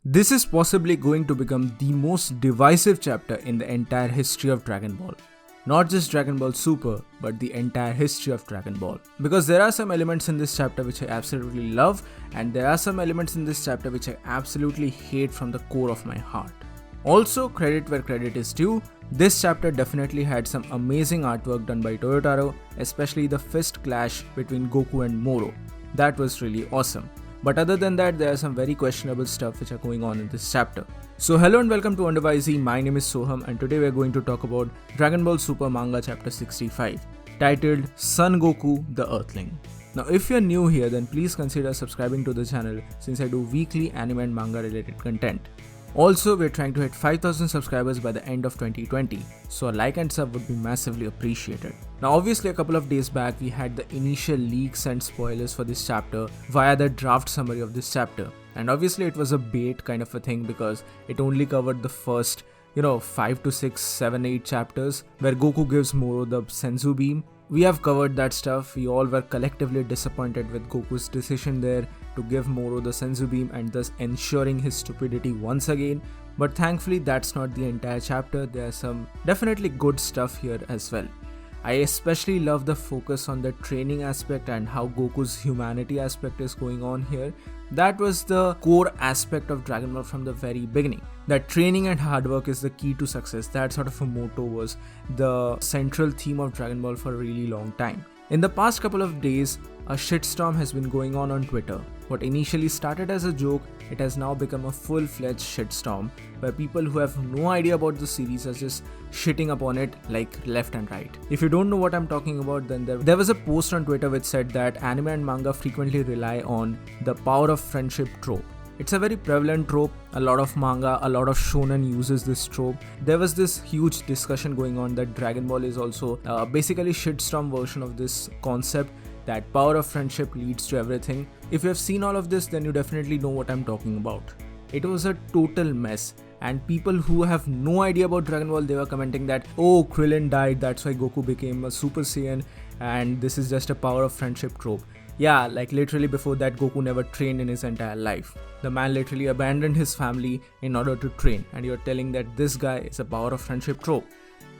This is possibly going to become the most divisive chapter in the entire history of Dragon Ball. Not just Dragon Ball Super, but the entire history of Dragon Ball. Because there are some elements in this chapter which I absolutely love, and there are some elements in this chapter which I absolutely hate from the core of my heart. Also, credit where credit is due, this chapter definitely had some amazing artwork done by Toyotaro, especially the fist clash between Goku and Moro. That was really awesome. But other than that, there are some very questionable stuff which are going on in this chapter. So hello and welcome to Undervisey, my name is Soham and today we are going to talk about Dragon Ball Super Manga chapter 65, titled Son Goku the Earthling. Now if you are new here, then please consider subscribing to the channel since I do weekly anime and manga related content. Also, we're trying to hit 5,000 subscribers by the end of 2020, so a like and sub would be massively appreciated. Now obviously a couple of days back we had the initial leaks and spoilers for this chapter via the draft summary of this chapter, and obviously it was a bait kind of a thing because it only covered the first 5 to 6, 7, 8 chapters where Goku gives Moro the Senzu beam. We have covered that stuff. We all were collectively disappointed with Goku's decision there to give Moro the Senzu beam and thus ensuring his stupidity once again. But thankfully that's not the entire chapter. There are some definitely good stuff here as well. I especially love the focus on the training aspect and how Goku's humanity aspect is going on here. That was the core aspect of Dragon Ball from the very beginning. That training and hard work is the key to success. That sort of a motto was the central theme of Dragon Ball for a really long time. In the past couple of days, a shitstorm has been going on Twitter. What initially started as a joke, it has now become a full-fledged shitstorm where people who have no idea about the series are just shitting upon it like left and right. If you don't know what I'm talking about, then there was a post on Twitter which said that anime and manga frequently rely on the power of friendship trope. It's a very prevalent trope. A lot of manga, a lot of shonen uses this trope. There was this huge discussion going on that Dragon Ball is also basically shitstorm version of this concept, that power of friendship leads to everything. If you have seen all of this, then you definitely know what I'm talking about. It was a total mess, and people who have no idea about Dragon Ball, they were commenting that, oh, Krillin died, that's why Goku became a Super Saiyan, and this is just a power of friendship trope. Yeah, like literally before that, Goku never trained in his entire life. The man literally abandoned his family in order to train, and you're telling that this guy is a power of friendship trope.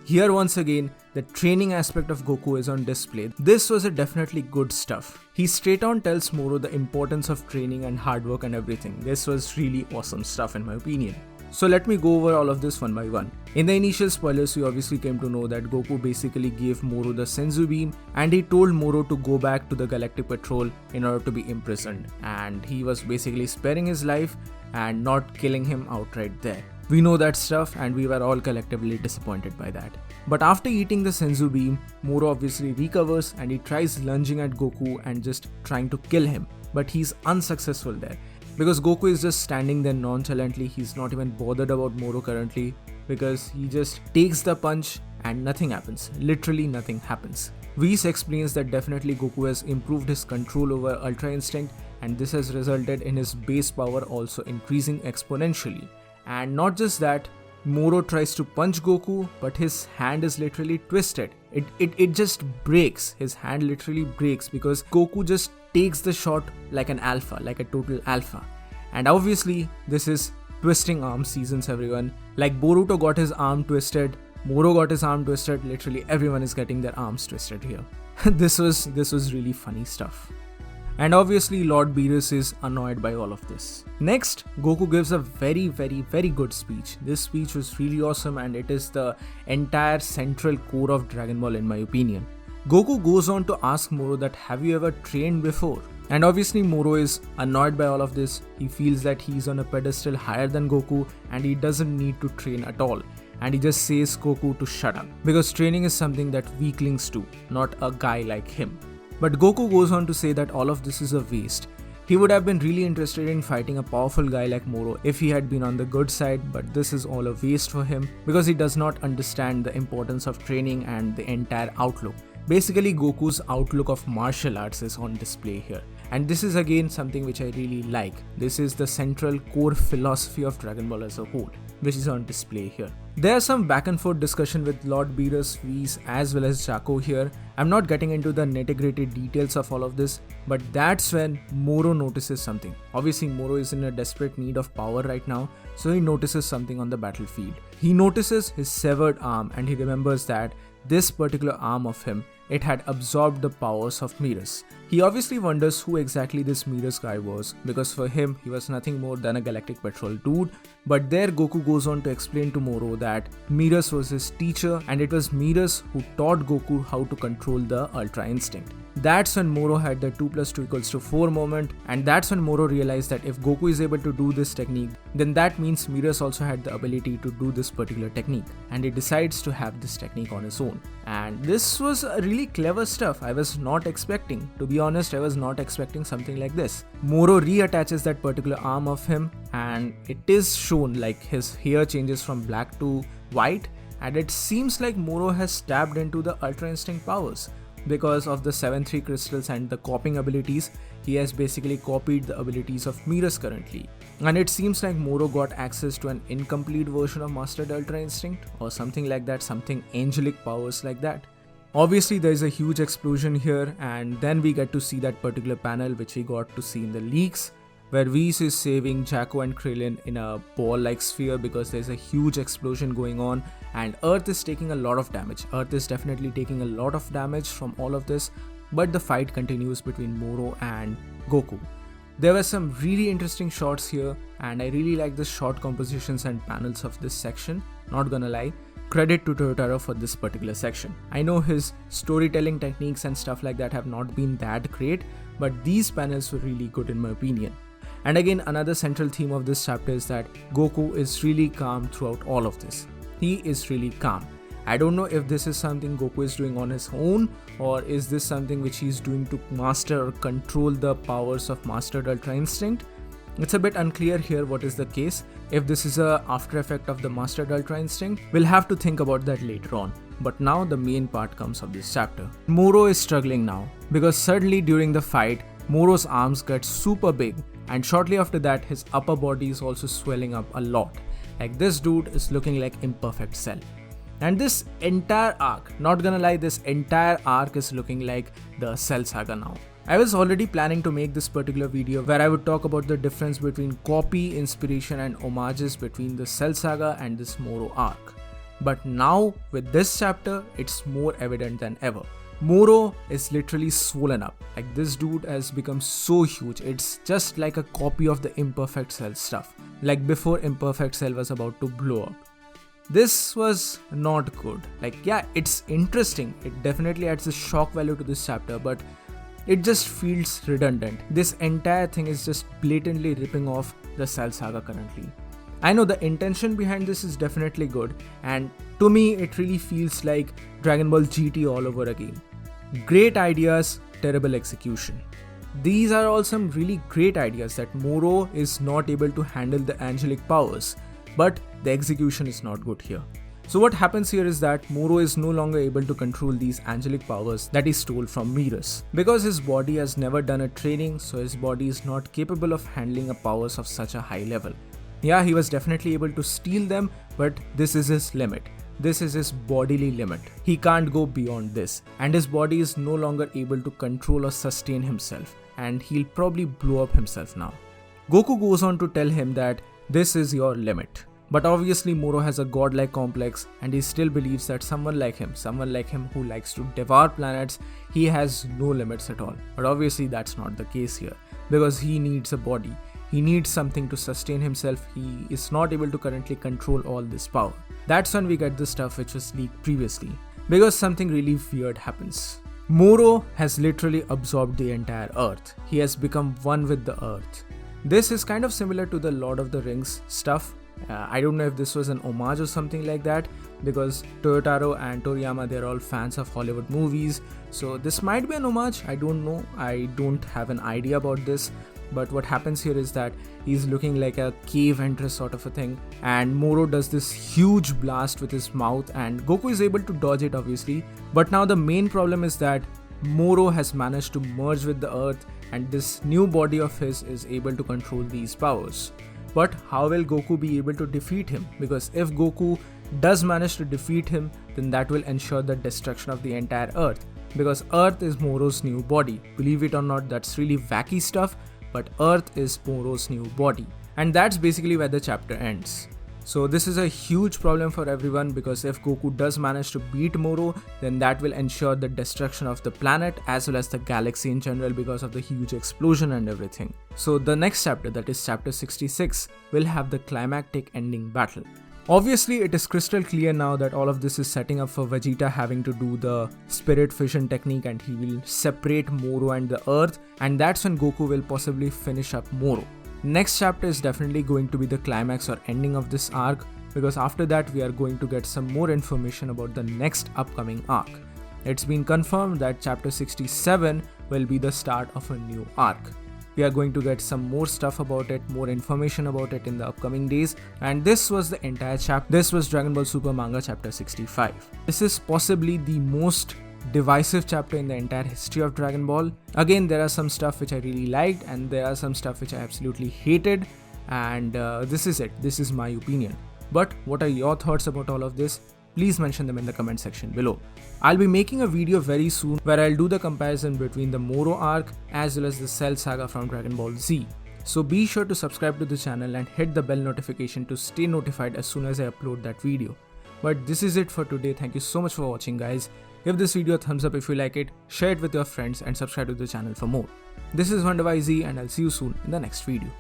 Here once again, the training aspect of Goku is on display. This was a definitely good stuff. He straight on tells Moro the importance of training and hard work and everything. This was really awesome stuff in my opinion. So let me go over all of this one by one. In the initial spoilers, we obviously came to know that Goku basically gave Moro the Senzu beam and he told Moro to go back to the Galactic Patrol in order to be imprisoned, and he was basically sparing his life and not killing him outright there. We know that stuff and we were all collectively disappointed by that. But after eating the Senzu beam, Moro obviously recovers and he tries lunging at Goku and just trying to kill him, but he's unsuccessful there. Because Goku is just standing there nonchalantly, he's not even bothered about Moro currently because he just takes the punch and nothing happens. Literally nothing happens. Whis explains that definitely Goku has improved his control over Ultra Instinct and this has resulted in his base power also increasing exponentially. And not just that, Moro tries to punch Goku, but his hand is literally twisted. It just breaks. His hand literally breaks because Goku just takes the shot like an alpha, like a total alpha. And obviously, this is twisting arm seasons, everyone. Like Boruto got his arm twisted, Moro got his arm twisted, literally everyone is getting their arms twisted here. This was really funny stuff. And obviously Lord Beerus is annoyed by all of this. Next, Goku gives a very good speech. This speech was really awesome and it is the entire central core of Dragon Ball in my opinion. Goku goes on to ask Moro that have you ever trained before? And obviously Moro is annoyed by all of this. He feels that he's on a pedestal higher than Goku and he doesn't need to train at all. And he just says Goku to shut up. Because training is something that weaklings do, not a guy like him. But Goku goes on to say that all of this is a waste. He would have been really interested in fighting a powerful guy like Moro if he had been on the good side, but this is all a waste for him because he does not understand the importance of training and the entire outlook. Basically, Goku's outlook of martial arts is on display here. And this is again something which I really like. This is the central core philosophy of Dragon Ball as a whole, which is on display here. There's some back and forth discussion with Lord Beerus, Whis as well as Jaco here. I'm not getting into the nitty-gritty details of all of this, but that's when Moro notices something. Obviously Moro is in a desperate need of power right now, so he notices something on the battlefield. He notices his severed arm and he remembers that this particular arm of him, it had absorbed the powers of Beerus. He obviously wonders who exactly this Beerus guy was, because for him, he was nothing more than a galactic patrol dude. But there Goku goes on to explain to Moro that Beerus was his teacher and it was Beerus who taught Goku how to control the Ultra Instinct. That's when Moro had the 2 + 2 = 4 moment, and that's when Moro realized that if Goku is able to do this technique, then that means Beerus also had the ability to do this particular technique, and he decides to have this technique on his own. And this was really clever stuff. I was not expecting, to be honest, I was not expecting something like this. Moro reattaches that particular arm of him, and it is shown like his hair changes from black to white, and it seems like Moro has tapped into the Ultra Instinct powers. Because of the 7-3 crystals and the copying abilities, he has basically copied the abilities of Beerus currently. And it seems like Moro got access to an incomplete version of Mastered Ultra Instinct or something like that, something angelic powers like that. Obviously there is a huge explosion here, and then we get to see that particular panel which we got to see in the leaks, where Whis is saving Jaco and Krillin in a ball-like sphere because there's a huge explosion going on and Earth is taking a lot of damage. Earth is definitely taking a lot of damage from all of this, but the fight continues between Moro and Goku. There were some really interesting shots here, and I really like the shot compositions and panels of this section, not gonna lie. Credit to Toyotaro for this particular section. I know his storytelling techniques and stuff like that have not been that great, but these panels were really good in my opinion. And again, another central theme of this chapter is that Goku is really calm throughout all of this. He is really calm. I don't know if this is something Goku is doing on his own, or is this something which he's doing to master or control the powers of Mastered Ultra Instinct. It's a bit unclear here what is the case. If this is a after effect of the Mastered Ultra Instinct, we'll have to think about that later on. But now the main part comes of this chapter. Moro is struggling now, because suddenly during the fight, Moro's arms get super big, and shortly after that his upper body is also swelling up a lot. Like this dude is looking like Imperfect Cell. And this entire arc, not gonna lie, this entire arc is looking like the Cell Saga now. I was already planning to make this particular video where I would talk about the difference between copy, inspiration and homages between the Cell Saga and this Moro arc. But now with this chapter, it's more evident than ever. Moro is literally swollen up. Like this dude has become so huge, it's just like a copy of the Imperfect Cell stuff. Like before Imperfect Cell was about to blow up. This was not good. Like yeah, it's interesting. It definitely adds a shock value to this chapter, but it just feels redundant. This entire thing is just blatantly ripping off the Cell Saga currently. I know the intention behind this is definitely good, and to me it really feels like Dragon Ball GT all over again. Great ideas, terrible execution. These are all some really great ideas that Moro is not able to handle the angelic powers, but the execution is not good here. So what happens here is that Moro is no longer able to control these angelic powers that he stole from Beerus. Because his body has never done a training, so his body is not capable of handling the powers of such a high level. Yeah, he was definitely able to steal them, but this is his limit. This is his bodily limit. He can't go beyond this, and his body is no longer able to control or sustain himself, and he'll probably blow up himself now. Goku goes on to tell him that this is your limit. But obviously Moro has a godlike complex, and he still believes that someone like him who likes to devour planets, he has no limits at all. But obviously that's not the case here, because he needs a body. He needs something to sustain himself. He is not able to currently control all this power. That's when we get the stuff which was leaked previously, because something really weird happens. Moro has literally absorbed the entire Earth. He has become one with the Earth. This is kind of similar to the Lord of the Rings stuff. I don't know if this was an homage or something like that, because Toyotaro and Toriyama, they're all fans of Hollywood movies, so this might be an homage. I don't know, I don't have an idea about this. But what happens here is that he's looking like a cave entrance sort of a thing, and Moro does this huge blast with his mouth, and Goku is able to dodge it obviously. But now the main problem is that Moro has managed to merge with the Earth and this new body of his is able to control these powers. But how will Goku be able to defeat him? Because if Goku does manage to defeat him, then that will ensure the destruction of the entire Earth. Because Earth is Moro's new body. Believe it or not, that's really wacky stuff, but Earth is Moro's new body. And that's basically where the chapter ends. So this is a huge problem for everyone because if Goku does manage to beat Moro, then that will ensure the destruction of the planet as well as the galaxy in general because of the huge explosion and everything. So the next chapter, that is chapter 66, will have the climactic ending battle. Obviously, it is crystal clear now that all of this is setting up for Vegeta having to do the spirit fission technique and he will separate Moro and the Earth, and that's when Goku will possibly finish up Moro. Next chapter is definitely going to be the climax or ending of this arc because after that we are going to get some more information about the next upcoming arc. It's been confirmed that chapter 67 will be the start of a new arc. We are going to get some more stuff about it, more information about it in the upcoming days, and this was the entire chapter. This was Dragon Ball Super Manga chapter 65. This is possibly the most divisive chapter in the entire history of Dragon Ball. Again, there are some stuff which I really liked and there are some stuff which I absolutely hated, and this is it. This is my opinion. But what are your thoughts about all of this? Please mention them in the comment section below. I'll be making a video very soon where I'll do the comparison between the Moro arc as well as the Cell Saga from Dragon Ball Z. So be sure to subscribe to the channel and hit the bell notification to stay notified as soon as I upload that video. But this is it for today. Thank you so much for watching, guys. Give this video a thumbs up if you like it, share it with your friends and subscribe to the channel for more. This is WonderYZ and I'll see you soon in the next video.